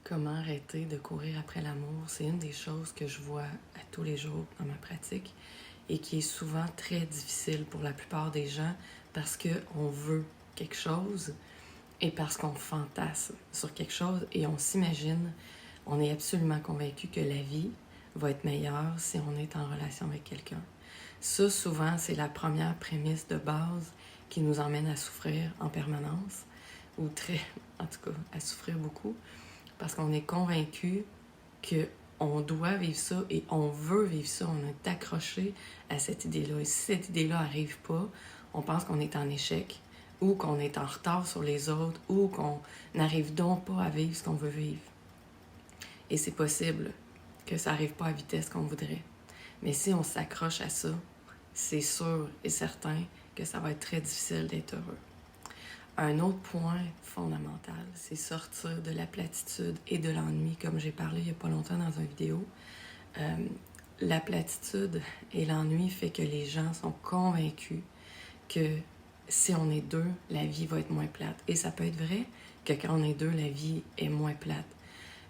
Comment arrêter de courir après l'amour? C'est une des choses que je vois à tous les jours dans ma pratique et qui est souvent très difficile pour la plupart des gens parce qu'on veut quelque chose et parce qu'on fantasme sur quelque chose et on s'imagine, on est absolument convaincu que la vie va être meilleure si on est en relation avec quelqu'un. Ça, souvent, c'est la première prémisse de base qui nous emmène à souffrir en permanence, ou en tout cas, à souffrir beaucoup, parce qu'on est convaincu qu'on doit vivre ça et on veut vivre ça. On est accroché à cette idée-là. Et si cette idée-là n'arrive pas, on pense qu'on est en échec ou qu'on est en retard sur les autres ou qu'on n'arrive donc pas à vivre ce qu'on veut vivre. Et c'est possible que ça n'arrive pas à la vitesse qu'on voudrait. Mais si on s'accroche à ça, c'est sûr et certain que ça va être très difficile d'être heureux. Un autre point fondamental, c'est sortir de la platitude et de l'ennui, comme j'ai parlé il n'y a pas longtemps dans une vidéo. La platitude et l'ennui fait que les gens sont convaincus que si on est deux, la vie va être moins plate. Et ça peut être vrai que quand on est deux, la vie est moins plate.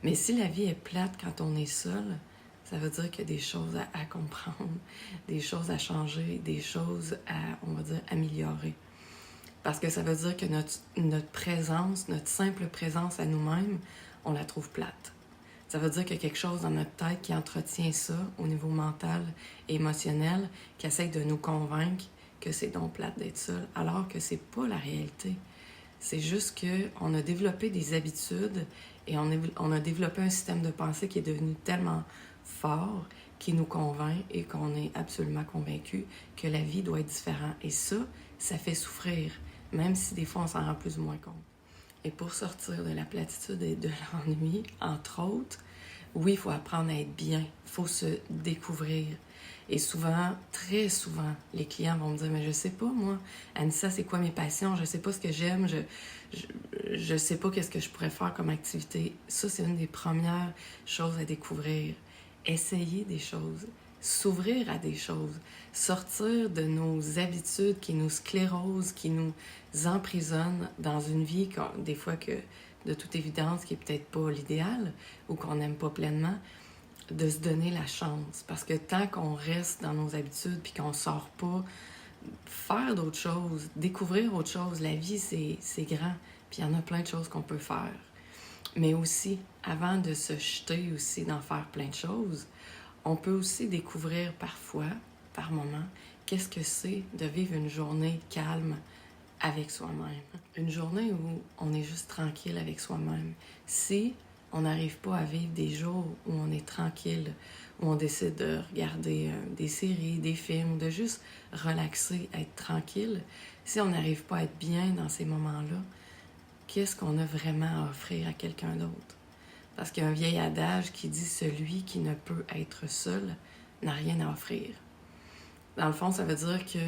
Mais si la vie est plate quand on est seul, ça veut dire qu'il y a des choses à comprendre, des choses à changer, des choses à, on va dire, améliorer. Parce que ça veut dire que notre présence, notre simple présence à nous-mêmes, on la trouve plate. Ça veut dire qu'il y a quelque chose dans notre tête qui entretient ça au niveau mental et émotionnel, qui essaie de nous convaincre que c'est donc plate d'être seul, alors que c'est pas la réalité. C'est juste qu'on a développé des habitudes et on a développé un système de pensée qui est devenu tellement fort, qui nous convainc et qu'on est absolument convaincu que la vie doit être différente. Et ça fait souffrir, même si des fois on s'en rend plus ou moins compte. Et pour sortir de la platitude et de l'ennui, entre autres, oui, il faut apprendre à être bien, il faut se découvrir. Et souvent, très souvent, les clients vont me dire « Mais je sais pas, moi, Anissa, c'est quoi mes passions? Je sais pas ce que j'aime, je sais pas qu'est-ce que je pourrais faire comme activité. » Ça, c'est une des premières choses à découvrir. Essayer des choses, s'ouvrir à des choses, sortir de nos habitudes qui nous sclérosent, qui nous emprisonnent dans une vie, des fois que, de toute évidence, qui est peut-être pas l'idéal ou qu'on n'aime pas pleinement, de se donner la chance. Parce que tant qu'on reste dans nos habitudes puis qu'on sort pas, faire d'autres choses, découvrir autre chose, la vie, c'est grand. Puis il y en a plein de choses qu'on peut faire. Mais aussi, avant de se jeter aussi d'en faire plein de choses, on peut aussi découvrir parfois, par moment, qu'est-ce que c'est de vivre une journée calme avec soi-même. Une journée où on est juste tranquille avec soi-même. Si on n'arrive pas à vivre des jours où on est tranquille, où on décide de regarder des séries, des films, de juste relaxer, être tranquille, si on n'arrive pas à être bien dans ces moments-là, qu'est-ce qu'on a vraiment à offrir à quelqu'un d'autre? Parce qu'il y a un vieil adage qui dit « Celui qui ne peut être seul n'a rien à offrir ». Dans le fond, ça veut dire que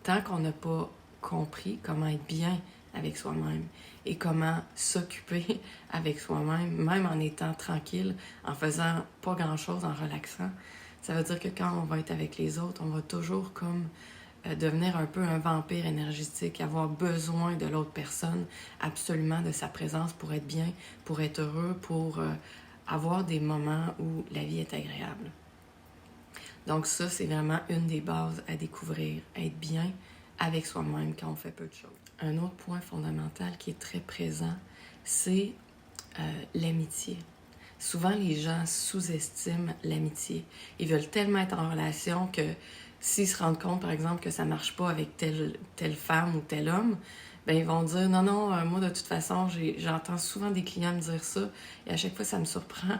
tant qu'on n'a pas compris comment être bien avec soi-même et comment s'occuper avec soi-même, même en étant tranquille, en faisant pas grand-chose, en relaxant, ça veut dire que quand on va être avec les autres, on va toujours comme devenir un peu un vampire énergétique, avoir besoin de l'autre personne, absolument de sa présence pour être bien, pour être heureux, pour avoir des moments où la vie est agréable. Donc ça, c'est vraiment une des bases à découvrir, être bien avec soi-même quand on fait peu de choses. Un autre point fondamental qui est très présent, c'est l'amitié. Souvent, les gens sous-estiment l'amitié. Ils veulent tellement être en relation que s'ils se rendent compte, par exemple, que ça ne marche pas avec telle femme ou tel homme, ben ils vont dire « Non, non, moi, de toute façon, j'entends souvent des clients me dire ça, et à chaque fois, ça me surprend.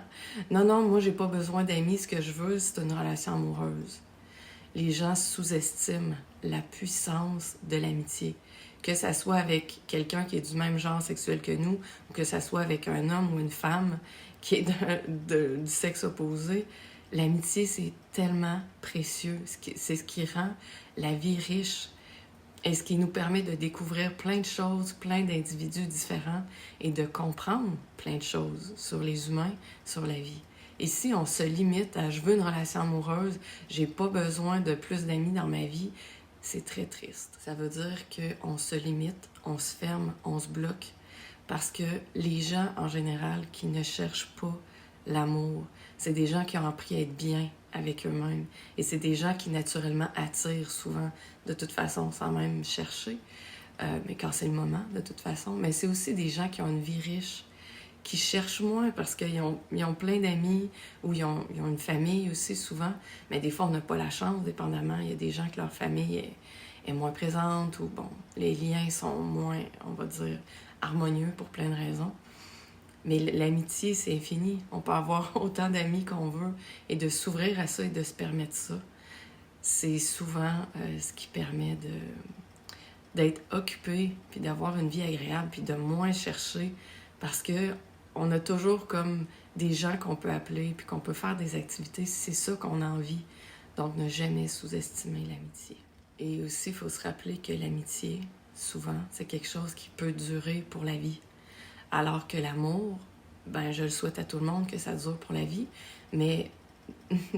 Non, non, moi, j'ai pas besoin d'amis, ce que je veux, c'est une relation amoureuse. » Les gens sous-estiment la puissance de l'amitié. Que ça soit avec quelqu'un qui est du même genre sexuel que nous, ou que ça soit avec un homme ou une femme qui est du sexe opposé, l'amitié, c'est tellement précieux. C'est ce qui rend la vie riche et ce qui nous permet de découvrir plein de choses, plein d'individus différents et de comprendre plein de choses sur les humains, sur la vie. Et si on se limite à « je veux une relation amoureuse, j'ai pas besoin de plus d'amis dans ma vie », c'est très triste. Ça veut dire qu'on se limite, on se ferme, on se bloque Parce que les gens, en général, qui ne cherchent pas l'amour, c'est des gens qui ont appris à être bien avec eux-mêmes. Et c'est des gens qui, naturellement, attirent souvent, de toute façon, sans même chercher. Mais quand c'est le moment, de toute façon. Mais c'est aussi des gens qui ont une vie riche, qui cherchent moins parce qu'ils ont plein d'amis ou ils ont une famille aussi souvent. Mais des fois, on n'a pas la chance, dépendamment. Il y a des gens que leur famille est moins présente ou, bon, les liens sont moins, on va dire, harmonieux pour plein de raisons. Mais l'amitié, c'est infini. On peut avoir autant d'amis qu'on veut et de s'ouvrir à ça et de se permettre ça. C'est souvent ce qui permet d'être occupé, puis d'avoir une vie agréable, puis de moins chercher, parce que on a toujours comme des gens qu'on peut appeler, puis qu'on peut faire des activités, c'est ça qu'on a envie. Donc, ne jamais sous-estimer l'amitié. Et aussi, il faut se rappeler que l'amitié, souvent, c'est quelque chose qui peut durer pour la vie. Alors que l'amour, ben, je le souhaite à tout le monde que ça dure pour la vie, mais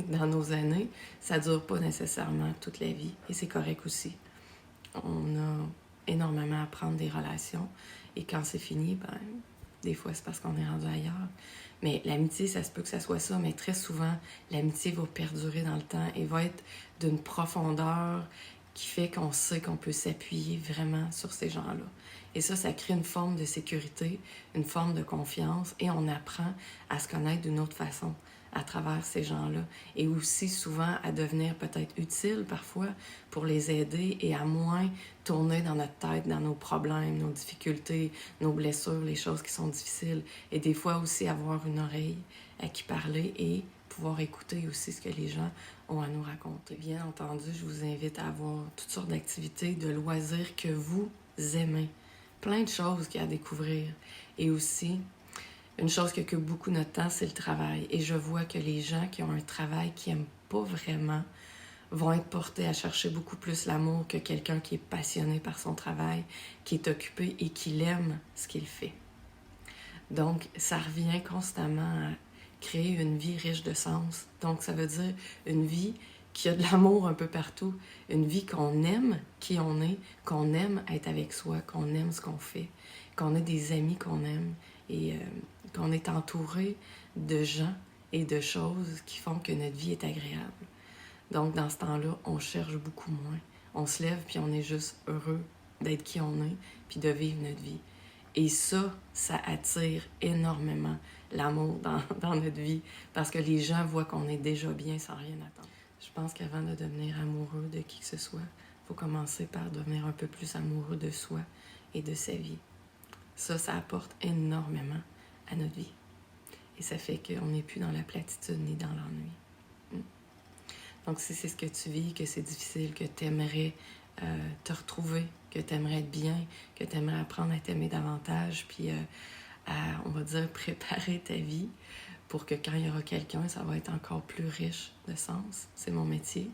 dans nos années, ça dure pas nécessairement toute la vie, et c'est correct aussi. On a énormément à apprendre des relations, et quand c'est fini, ben, des fois c'est parce qu'on est rendu ailleurs. Mais l'amitié, ça se peut que ça soit ça, mais très souvent, l'amitié va perdurer dans le temps et va être d'une profondeur qui fait qu'on sait qu'on peut s'appuyer vraiment sur ces gens-là. Et ça crée une forme de sécurité, une forme de confiance, et on apprend à se connaître d'une autre façon à travers ces gens-là. Et aussi souvent à devenir peut-être utile parfois pour les aider et à moins tourner dans notre tête, dans nos problèmes, nos difficultés, nos blessures, les choses qui sont difficiles. Et des fois aussi avoir une oreille à qui parler et pouvoir écouter aussi ce que les gens ont à nous raconter. Bien entendu, je vous invite à avoir toutes sortes d'activités, de loisirs que vous aimez. Plein de choses qu'il y a à découvrir. Et aussi, une chose qui occupe beaucoup notre temps, c'est le travail. Et je vois que les gens qui ont un travail qu'ils n'aiment pas vraiment vont être portés à chercher beaucoup plus l'amour que quelqu'un qui est passionné par son travail, qui est occupé et qui aime ce qu'il fait. Donc, ça revient constamment à créer une vie riche de sens. Donc, ça veut dire une vie qui a de l'amour un peu partout, une vie qu'on aime qui on est, qu'on aime être avec soi, qu'on aime ce qu'on fait, qu'on a des amis qu'on aime et qu'on est entouré de gens et de choses qui font que notre vie est agréable. Donc, dans ce temps-là, on cherche beaucoup moins. On se lève puis on est juste heureux d'être qui on est puis de vivre notre vie. Et ça attire énormément l'amour dans notre vie parce que les gens voient qu'on est déjà bien sans rien attendre. Je pense qu'avant de devenir amoureux de qui que ce soit, il faut commencer par devenir un peu plus amoureux de soi et de sa vie. Ça apporte énormément à notre vie. Et ça fait qu'on n'est plus dans la platitude ni dans l'ennui. Donc, si c'est ce que tu vis, que c'est difficile, que tu aimerais te retrouver, que tu aimerais être bien, que tu aimerais apprendre à t'aimer davantage, puis à, on va dire, préparer ta vie pour que quand il y aura quelqu'un, ça va être encore plus riche de sens. C'est mon métier.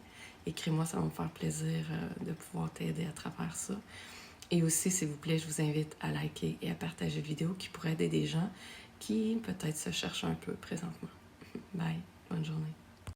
Écris-moi, ça va me faire plaisir de pouvoir t'aider à travers ça. Et aussi, s'il vous plaît, je vous invite à liker et à partager la vidéo qui pourrait aider des gens qui peut-être se cherchent un peu présentement. Bye. Bonne journée.